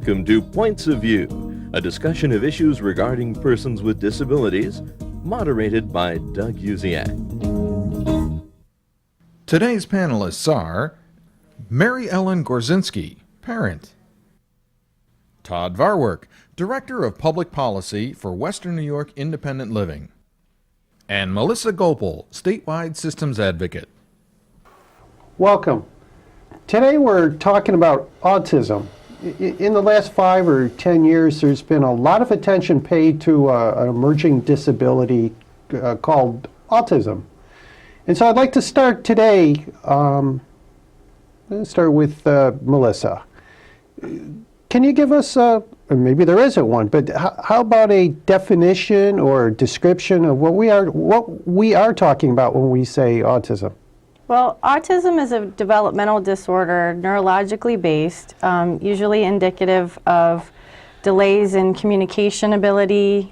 Welcome to Points of View, a discussion of issues regarding persons with disabilities, moderated by Doug Uziak. Today's panelists are Mary Ellen Gorcynski, parent; Todd Vaarwerk, Director of Public Policy for Western New York Independent Living; and Melissa Golpl, Statewide Systems Advocate. Welcome. Today we're talking about autism. In the last 5 or 10 years, there's been a lot of attention paid to an emerging disability called autism. And so I'd like to start today, let's start with Melissa. Can you give us, or maybe there isn't one, but how about a definition or description of what we are talking about when we say autism? Well, autism is a developmental disorder, neurologically based, usually indicative of delays in communication ability,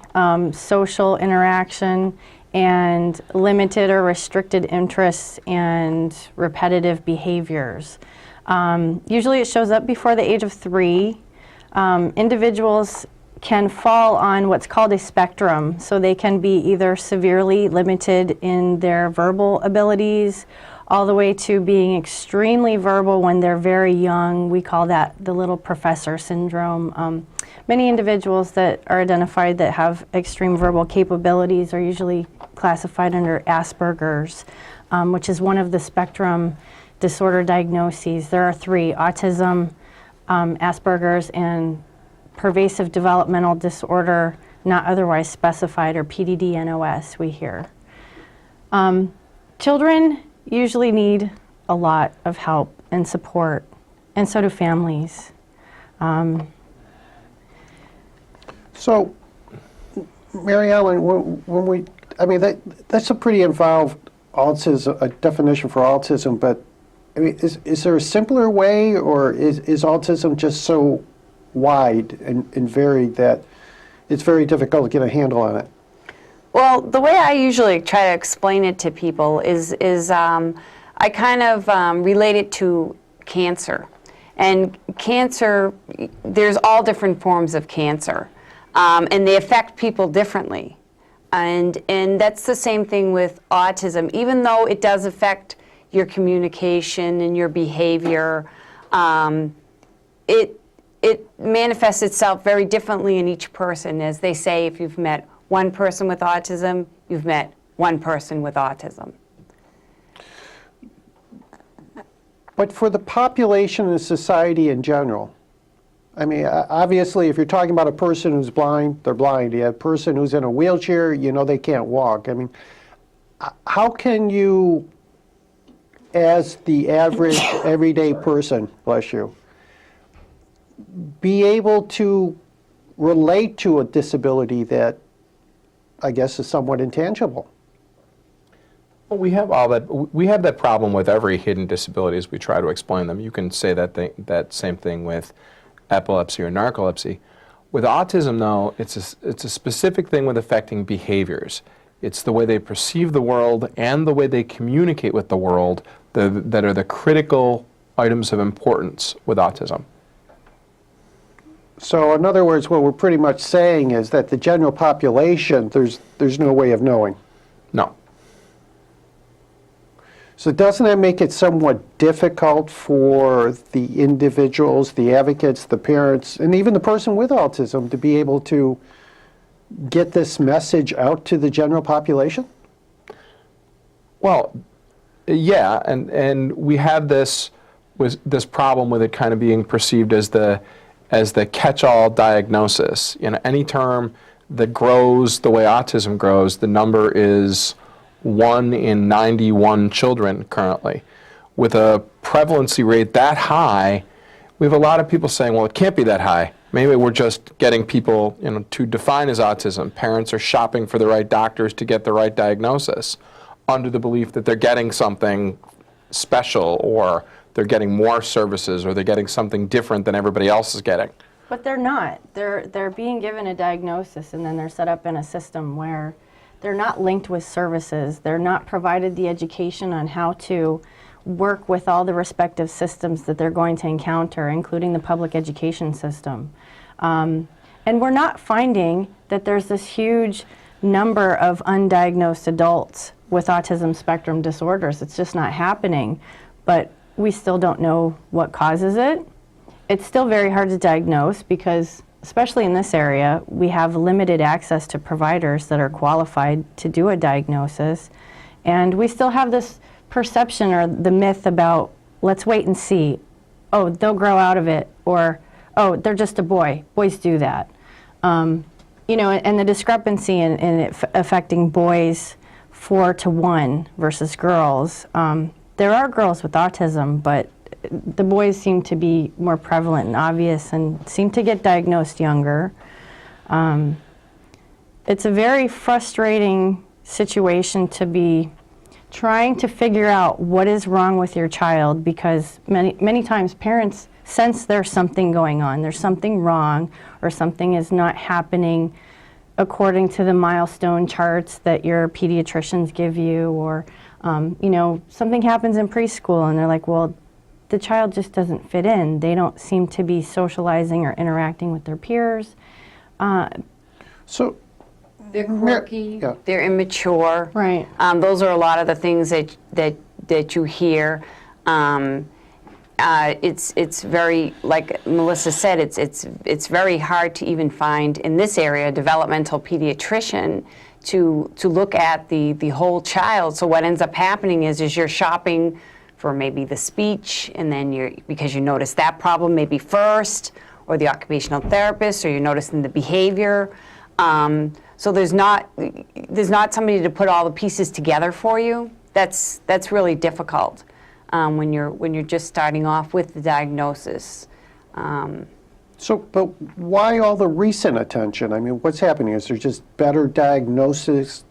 social interaction, and limited or restricted interests and repetitive behaviors. Usually it shows up before the age of 3. Individuals can fall on what's called a spectrum, so they can be either severely limited in their verbal abilities, all the way to being extremely verbal when they're very young. We call that the little professor syndrome. Many individuals that are identified that have extreme verbal capabilities are usually classified under Asperger's, which is one of the spectrum disorder diagnoses. There are 3: autism, Asperger's, and pervasive developmental disorder not otherwise specified, or PDD-NOS we hear. Children usually need a lot of help and support, and so do families. So, Mary Ellen, that's a pretty involved autism, a definition for autism, but I mean, is there a simpler way, or is autism just so wide and varied that it's very difficult to get a handle on it? Well, the way I usually try to explain it to people is I kind of relate it to cancer. And cancer, there's all different forms of cancer, and they affect people differently. And that's the same thing with autism. Even though it does affect your communication and your behavior, it manifests itself very differently in each person. As they say, if you've met one person with autism, you've met one person with autism. But for the population and society in general, I mean, obviously, if you're talking about a person who's blind, they're blind. You have a person who's in a wheelchair, you know they can't walk. I mean, how can you, as the average, everyday person, bless you, be able to relate to a disability that I guess is somewhat intangible? Well, we have that problem with every hidden disability as we try to explain them. You can say that same thing with epilepsy or narcolepsy. With autism, though, it's a specific thing with affecting behaviors. It's the way they perceive the world and the way they communicate with the world that are the critical items of importance with autism. So in other words, what we're pretty much saying is that the general population, there's no way of knowing. No. So doesn't that make it somewhat difficult for the individuals, the advocates, the parents, and even the person with autism to be able to get this message out to the general population? Well, yeah, and we have this problem with it kind of being perceived as the catch-all diagnosis. You know, any term that grows the way autism grows, the number is 1 in 91 children currently. With a prevalency rate that high, we have a lot of people saying, well, it can't be that high. Maybe we're just getting people, to define as autism. Parents are shopping for the right doctors to get the right diagnosis under the belief that they're getting something special, or they're getting more services, or they're getting something different than everybody else is getting. But they're not. They're being given a diagnosis, and then they're set up in a system where they're not linked with services. They're not provided the education on how to work with all the respective systems that they're going to encounter, including the public education system. And we're not finding that there's this huge number of undiagnosed adults with autism spectrum disorders. It's just not happening, but we still don't know what causes it. It's still very hard to diagnose because, especially in this area, we have limited access to providers that are qualified to do a diagnosis. And we still have this perception or the myth about, let's wait and see. Oh, they'll grow out of it, or, oh, they're just a boy. Boys do that. You know, and the discrepancy in it affecting boys 4-to-1 versus girls. There are girls with autism, but the boys seem to be more prevalent and obvious and seem to get diagnosed younger. It's a very frustrating situation to be trying to figure out what is wrong with your child, because many times parents sense there's something going on, there's something wrong, or something is not happening according to the milestone charts that your pediatricians give you, or you know, something happens in preschool and they're like, well, the child just doesn't fit in. They don't seem to be socializing or interacting with their peers. So, They're quirky, yeah. they're immature. Right. Those are a lot of the things that you hear. It's very, like Melissa said, it's very hard to even find in this area a developmental pediatrician to look at the whole child. So what ends up happening is you're shopping for maybe the speech, and then because you notice that problem maybe first, or the occupational therapist, or you're noticing the behavior. So there's not somebody to put all the pieces together for you. That's really difficult when you're just starting off with the diagnosis. but why all the recent attention? I mean, what's happening? Is there just better diagnosis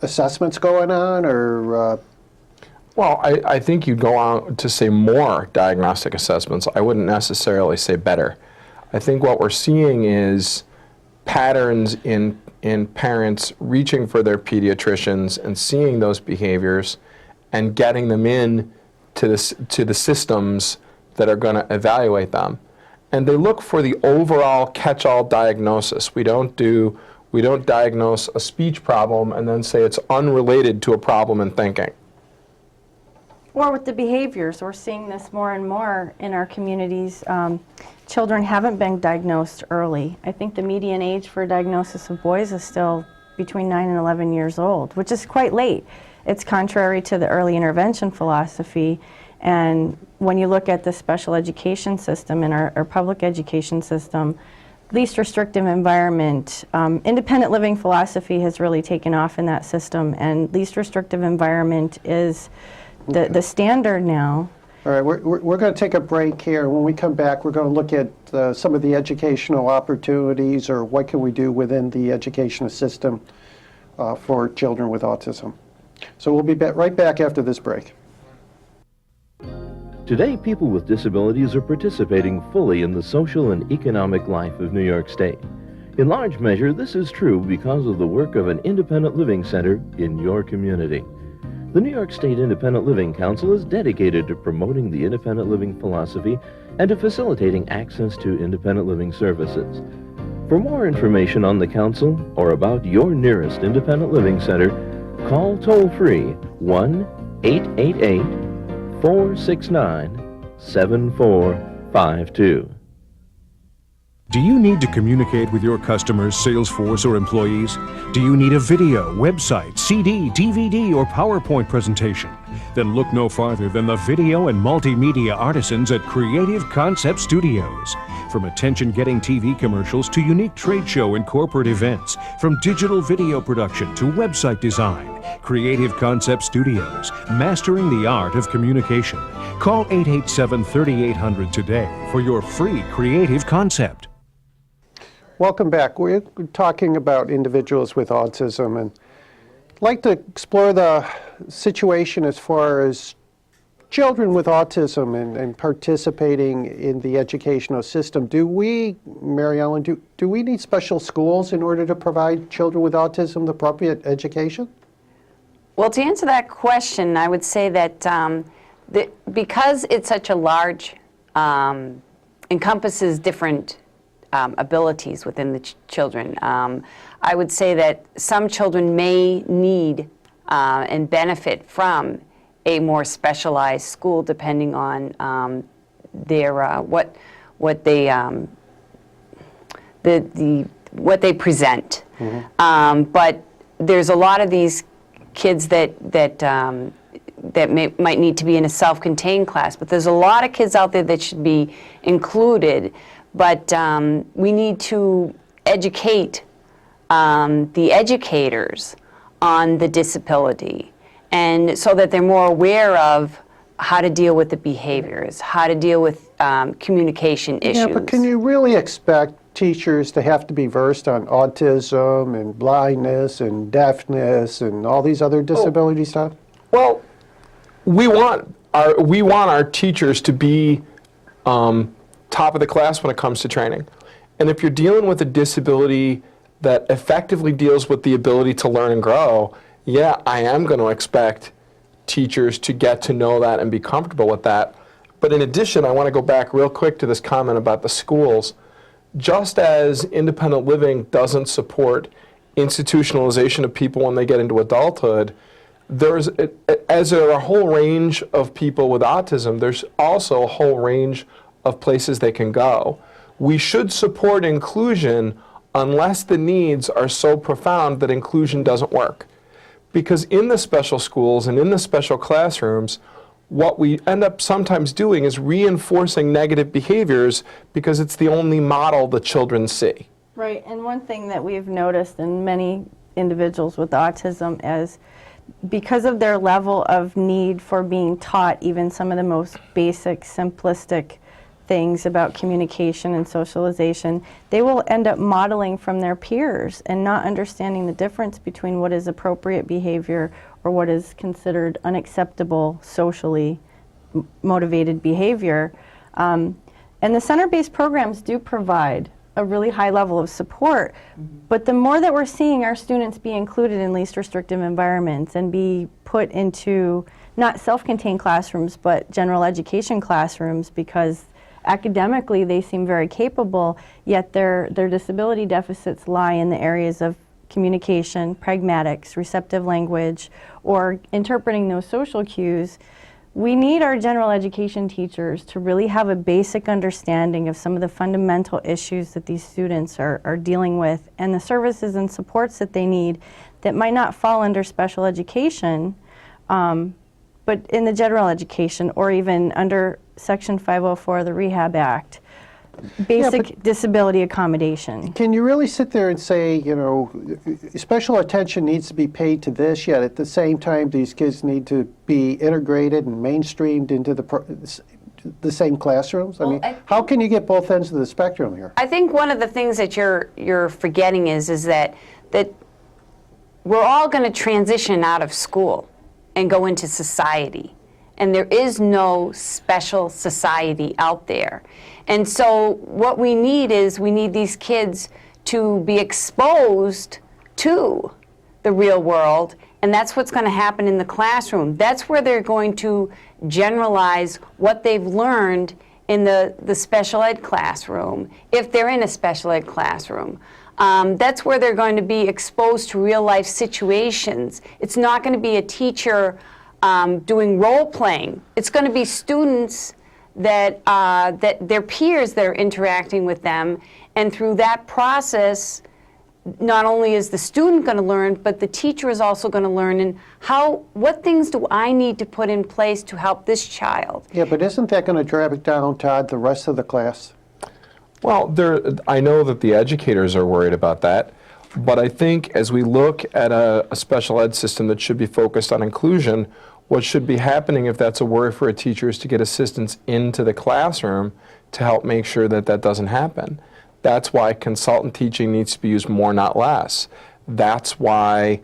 assessments going on, or? Well, I think you'd go on to say more diagnostic assessments. I wouldn't necessarily say better. I think what we're seeing is patterns in parents reaching for their pediatricians and seeing those behaviors and getting them in to the systems that are going to evaluate them. And they look for the overall catch-all diagnosis. We don't diagnose a speech problem and then say it's unrelated to a problem in thinking. Or with the behaviors, we're seeing this more and more in our communities. Children haven't been diagnosed early. I think the median age for diagnosis of boys is still between 9 and 11 years old, which is quite late. It's contrary to the early intervention philosophy. And when you look at the special education system and our public education system, least restrictive environment, independent living philosophy has really taken off in that system, and least restrictive environment is the standard now. All right, we're going to take a break here. When we come back, we're going to look at some of the educational opportunities, or what can we do within the educational system for children with autism. So we'll be right back after this break. Today, people with disabilities are participating fully in the social and economic life of New York State. In large measure, this is true because of the work of an independent living center in your community. The New York State Independent Living Council is dedicated to promoting the independent living philosophy and to facilitating access to independent living services. For more information on the council or about your nearest independent living center, call toll-free 1-888-469-7452. Do you need to communicate with your customers, sales force, or employees? Do you need a video, website, CD, DVD, or PowerPoint presentation? Then look no farther than the video and multimedia artisans at Creative Concept Studios. From attention-getting TV commercials to unique trade show and corporate events, from digital video production to website design, Creative Concept Studios, mastering the art of communication. Call 887-3800 today for your free creative concept. Welcome back. We're talking about individuals with autism, and I'd like to explore the situation as far as children with autism and participating in the educational system. Do we, Mary Ellen, do we need special schools in order to provide children with autism the appropriate education? Well, to answer that question, I would say that, because it's such a large, encompasses different abilities within the children, I would say that some children may need and benefit from a more specialized school, depending on their what they what they present. But there's a lot of these kids that might need to be in a self-contained class, but there's a lot of kids out there that should be included. But we need to educate the educators on the disability, and so that they're more aware of how to deal with the behaviors, how to deal with communication issues. Yeah, but can you really expect teachers to have to be versed on autism and blindness and deafness and all these other disability stuff? Well, we want our teachers to be top of the class when it comes to training. And if you're dealing with a disability that effectively deals with the ability to learn and grow, yeah, I am going to expect teachers to get to know that and be comfortable with that. But in addition, I want to go back real quick to this comment about the schools. Just as independent living doesn't support institutionalization of people when they get into adulthood, as there are a whole range of people with autism, there's also a whole range of places they can go. We should support inclusion unless the needs are so profound that inclusion doesn't work. Because in the special schools and in the special classrooms, what we end up sometimes doing is reinforcing negative behaviors because it's the only model the children see. Right, and one thing that we've noticed in many individuals with autism is because of their level of need for being taught even some of the most basic, simplistic things about communication and socialization, they will end up modeling from their peers and not understanding the difference between what is appropriate behavior or what is considered unacceptable socially motivated behavior. And the center-based programs do provide a really high level of support, but the more that we're seeing our students be included in least restrictive environments and be put into not self-contained classrooms but general education classrooms, because academically they seem very capable, yet their disability deficits lie in the areas of communication, pragmatics, receptive language, or interpreting those social cues. We need our general education teachers to really have a basic understanding of some of the fundamental issues that these students are dealing with and the services and supports that they need that might not fall under special education, but in the general education or even under Section 504 of the Rehab Act. Basic disability accommodation. Can you really sit there and say, you know, special attention needs to be paid to this, yet at the same time these kids need to be integrated and mainstreamed into the same classrooms? I mean, how can you get both ends of the spectrum here? I think one of the things that you're forgetting is that we're all going to transition out of school and go into society. And there is no special society out there. And so what we need these kids to be exposed to the real world, and that's what's going to happen in the classroom. That's where they're going to generalize what they've learned in the special ed classroom, if they're in a special ed classroom. That's where they're going to be exposed to real life situations. It's not going to be a teacher doing role playing. It's going to be students that their peers that are interacting with them, and through that process, not only is the student going to learn, but the teacher is also going to learn. And what things do I need to put in place to help this child? Yeah, but isn't that going to drag down, Todd, the rest of the class? Well, I know that the educators are worried about that, but I think as we look at a special ed system that should be focused on inclusion, what should be happening, if that's a worry for a teacher, is to get assistance into the classroom to help make sure that that doesn't happen. That's why consultant teaching needs to be used more, not less. That's why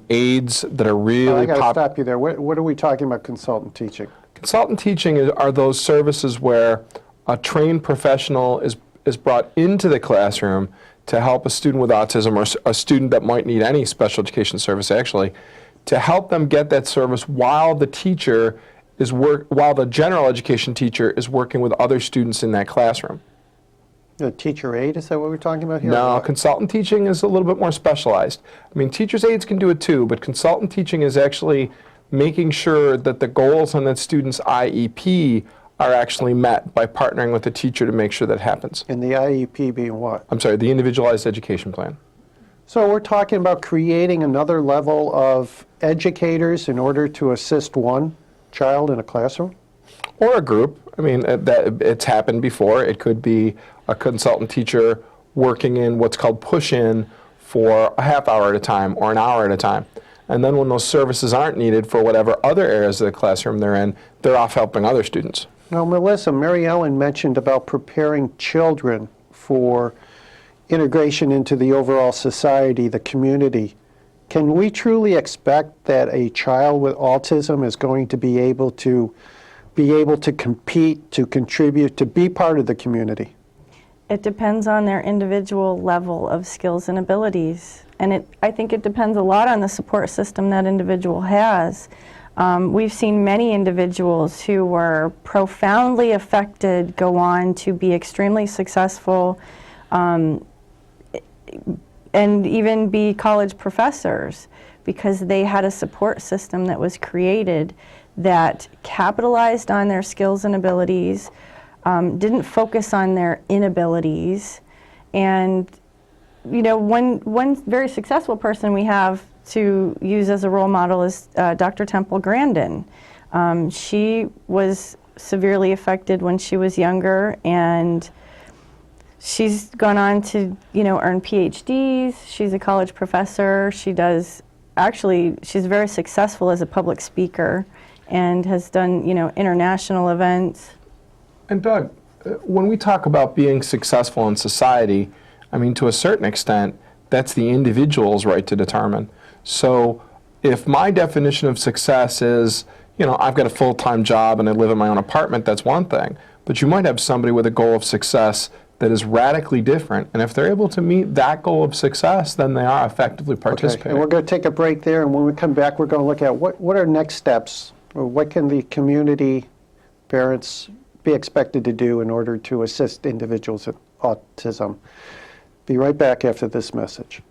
aides that are really I got to stop you there. What are we talking about consultant teaching? Consultant teaching are those services where a trained professional is brought into the classroom to help a student with autism or a student that might need any special education service, actually, to help them get that service while the teacher is while the general education teacher is working with other students in that classroom. A teacher aide, is that what we're talking about here? No, consultant teaching is a little bit more specialized. I mean, teacher's aides can do it too, but consultant teaching is actually making sure that the goals on that student's IEP are actually met by partnering with the teacher to make sure that happens. And the IEP being what? I'm sorry, the individualized education plan. So we're talking about creating another level of educators in order to assist one child in a classroom? Or a group. I mean, it's happened before. It could be a consultant teacher working in what's called push-in for a half hour at a time or an hour at a time. And then when those services aren't needed for whatever other areas of the classroom they're in, they're off helping other students. Now, Melissa, Mary Ellen mentioned about preparing children for integration into the overall society, the community. Can we truly expect that a child with autism is going to be able to compete, to contribute, to be part of the community? It depends on their individual level of skills and abilities. And I think it depends a lot on the support system that individual has. We've seen many individuals who were profoundly affected go on to be extremely successful and even be college professors because they had a support system that was created that capitalized on their skills and abilities, didn't focus on their inabilities. And you know, one very successful person we have to use as a role model is Dr. Temple Grandin. She was severely affected when she was younger, and she's gone on to, you know, earn PhDs. She's a college professor. She's very successful as a public speaker and has done, you know, international events. And Doug, when we talk about being successful in society, I mean, to a certain extent, that's the individual's right to determine. So if my definition of success is, you know, I've got a full-time job and I live in my own apartment, that's one thing. But you might have somebody with a goal of success that is radically different. And if they're able to meet that goal of success, then they are effectively participating. Okay. And we're going to take a break there, and when we come back, we're going to look at what are next steps, or what can the community, parents, be expected to do in order to assist individuals with autism. Be right back after this message.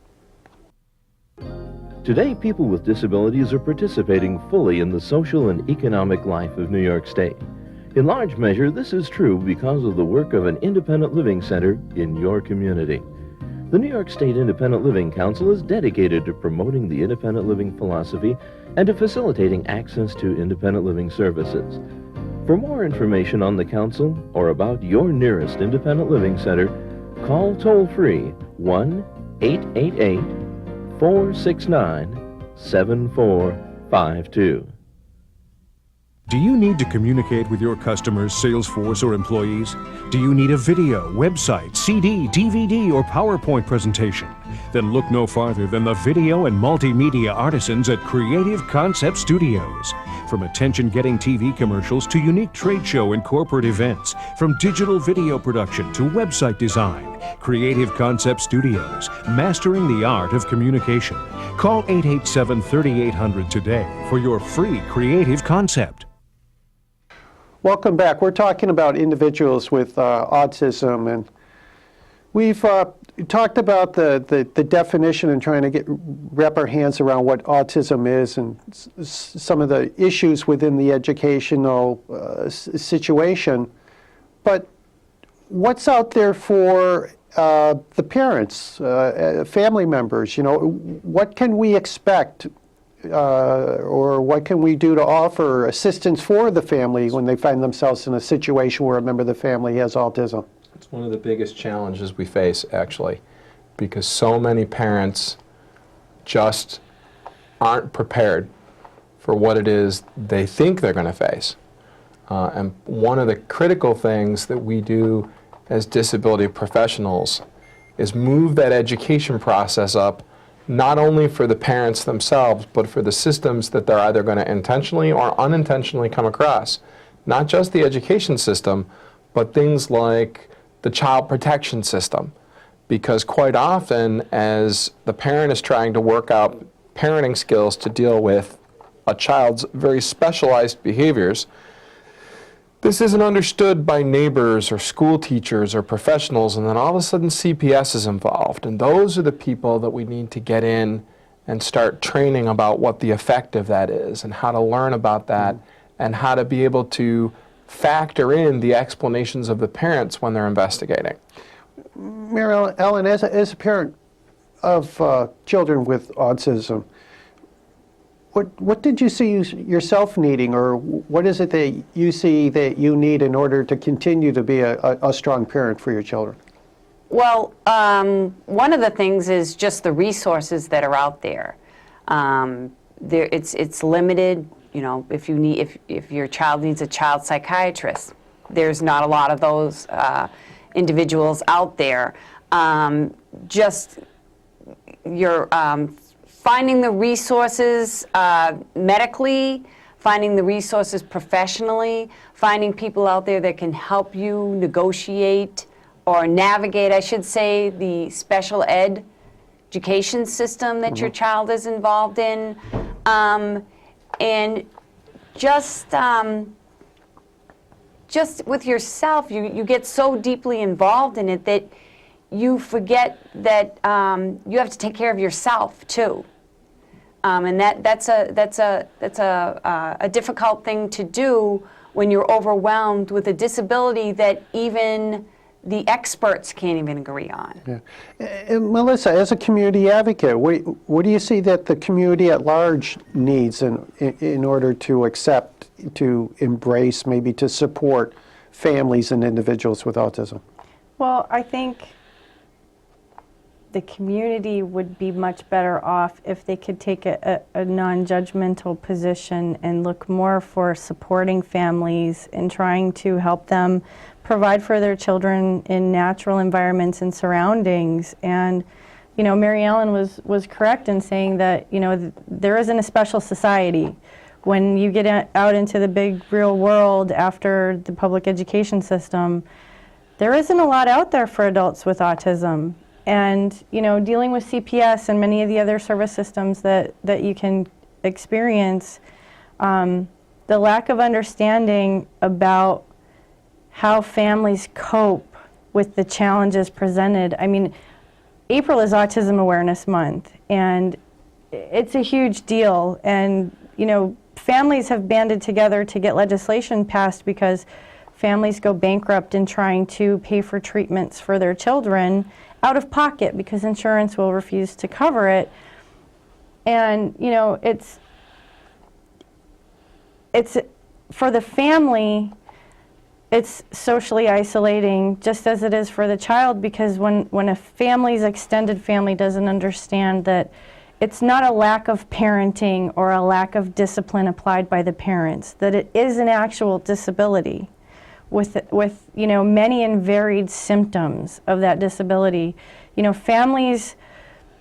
Today, people with disabilities are participating fully in the social and economic life of New York State. In large measure, this is true because of the work of an independent living center in your community. The New York State Independent Living Council is dedicated to promoting the independent living philosophy and to facilitating access to independent living services. For more information on the council or about your nearest independent living center, call toll-free 1-888-469-7452. Do you need to communicate with your customers, sales force, or employees? Do you need a video, website, CD, DVD, or PowerPoint presentation? Then look no farther than the video and multimedia artisans at Creative Concept Studios. From attention-getting TV commercials to unique trade show and corporate events, from digital video production to website design, Creative Concept Studios, mastering the art of communication. Call 887-3800 today for your free creative concept. Welcome back. We're talking about individuals with autism, and we've talked about the definition and trying to wrap our hands around what autism is and some of the issues within the educational situation. But what's out there for the parents, family members? You know, what can we expect? Or what can we do to offer assistance for the family when they find themselves in a situation where a member of the family has autism? It's one of the biggest challenges we face, actually, because so many parents just aren't prepared for what it is they think they're going to face. And one of the critical things that we do as disability professionals is move that education process up, not only for the parents themselves, but for the systems that they're either going to intentionally or unintentionally come across. Not just the education system, but things like the child protection system. Because quite often, as the parent is trying to work out parenting skills to deal with a child's very specialized behaviors, this isn't understood by neighbors or school teachers or professionals, and then all of a sudden CPS is involved. And those are the people that we need to get in and start training about what the effect of that is and how to learn about that and how to be able to factor in the explanations of the parents when they're investigating. Mary Ellen, as a parent of children with autism, what did you see yourself needing, or what is it that you see that you need in order to continue to be a strong parent for your children? Well, one of the things is just the resources that are out there. It's limited. You know, if your child needs a child psychiatrist, there's not a lot of those individuals out there. Just your finding the resources medically, finding the resources professionally, finding people out there that can help you negotiate or navigate, I should say, the special ed education system that your child is involved in. And just with yourself, you get so deeply involved in it that you forget that you have to take care of yourself too. And that's a difficult thing to do when you're overwhelmed with a disability that even the experts can't even agree on. Yeah. And Melissa, as a community advocate, what do you see that the community at large needs in order to accept, to embrace, maybe to support families and individuals with autism? Well, I think the community would be much better off if they could take a non-judgmental position and look more for supporting families and trying to help them provide for their children in natural environments and surroundings. And, you know, Mary Ellen was correct in saying that, you know, there isn't a special society. When you get out into the big real world after the public education system, there isn't a lot out there for adults with autism. And, you know, dealing with CPS and many of the other service systems that you can experience, the lack of understanding about how families cope with the challenges presented. I mean, April is Autism Awareness Month, and it's a huge deal. And, you know, families have banded together to get legislation passed because families go bankrupt in trying to pay for treatments for their children out of pocket because insurance will refuse to cover it. And, you know, it's for the family, it's socially isolating just as it is for the child, because when a family's extended family doesn't understand that it's not a lack of parenting or a lack of discipline applied by the parents, that it is an actual disability with you know, many and varied symptoms of that disability. You know, families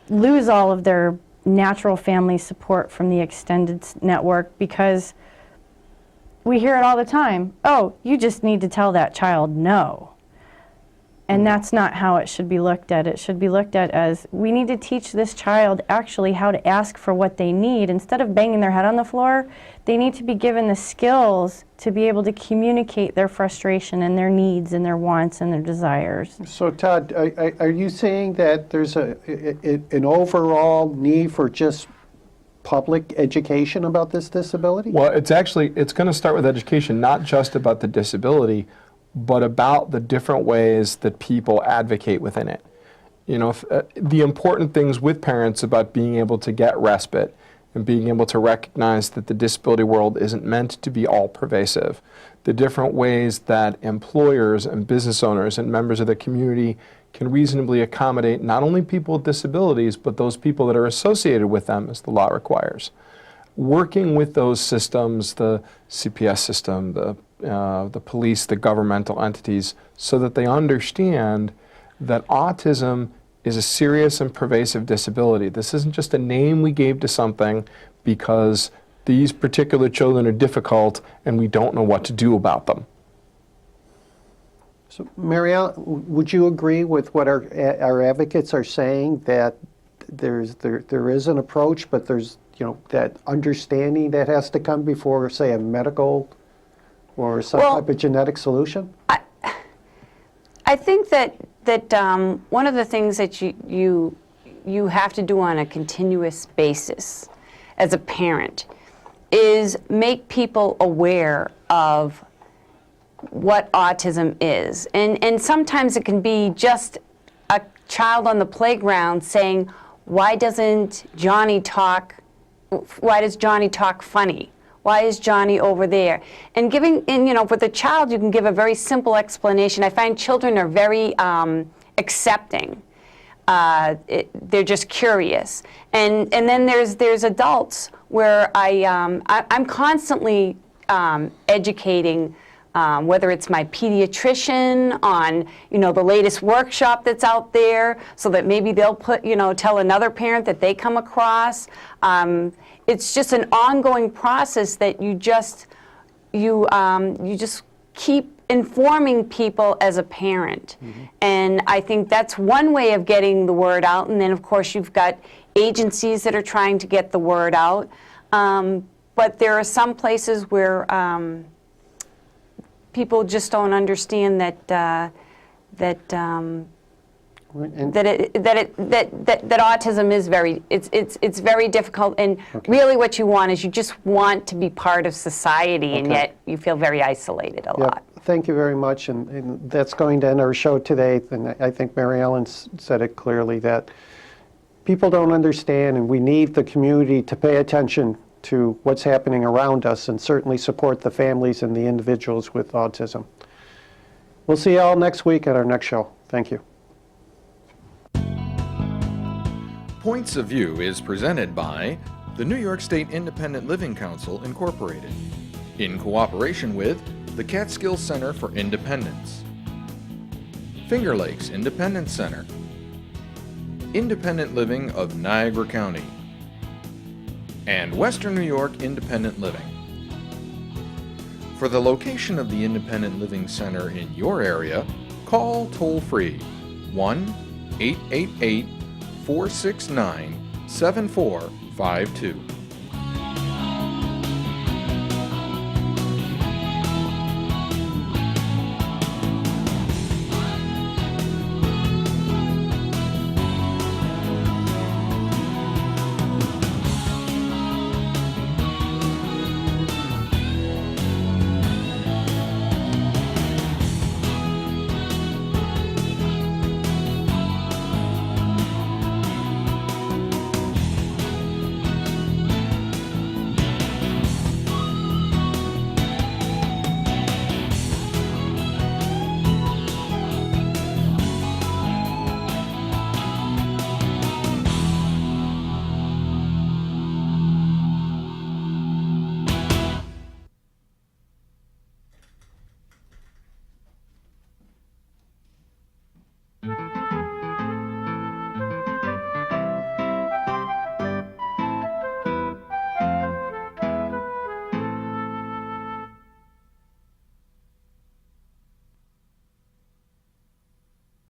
lose all of their natural family support from the extended network because we hear it all the time. Oh, you just need to tell that child no. And that's not how it should be looked at. It should be looked at as, we need to teach this child actually how to ask for what they need. Instead of banging their head on the floor, they need to be given the skills to be able to communicate their frustration and their needs and their wants and their desires. So Todd, are you saying that there's an overall need for just public education about this disability? Well, it's going to start with education, not just about the disability, but about the different ways that people advocate within it. You know, the important things with parents about being able to get respite and being able to recognize that the disability world isn't meant to be all pervasive. The different ways that employers and business owners and members of the community can reasonably accommodate not only people with disabilities, but those people that are associated with them as the law requires. Working with those systems, the CPS system, the police, the governmental entities, so that they understand that autism is a serious and pervasive disability. This isn't just a name we gave to something because these particular children are difficult and we don't know what to do about them. So, Mary Ellen, would you agree with what our advocates are saying, that there is an approach, but there's, you know, that understanding that has to come before, say, a medical or some Well, type of genetic solution? I think that one of the things that you have to do on a continuous basis as a parent is make people aware of what autism is. And sometimes it can be just a child on the playground saying, why does Johnny talk funny? Why is Johnny over there? And you know, with a child, you can give a very simple explanation. I find children are very accepting. They're just curious. And then there's adults where I'm constantly educating, whether it's my pediatrician on, you know, the latest workshop that's out there, so that maybe they'll tell another parent that they come across. It's just an ongoing process that you just keep informing people as a parent. Mm-hmm. And I think that's one way of getting the word out. And then, of course, you've got agencies that are trying to get the word out. But there are some places where people just don't understand that autism is it's very difficult, and really what you want is you just want to be part of society, and yet you feel very isolated a lot. Thank you very much, and that's going to end our show today. And I think Mary Ellen said it clearly that people don't understand, and we need the community to pay attention to what's happening around us and certainly support the families and the individuals with autism. We'll see you all next week at our next show. Thank you. Points of View is presented by the New York State Independent Living Council, Incorporated, in cooperation with the Catskill Center for Independence, Finger Lakes Independence Center, Independent Living of Niagara County, and Western New York Independent Living. For the location of the Independent Living Center in your area, call toll-free 1-888-469-7452.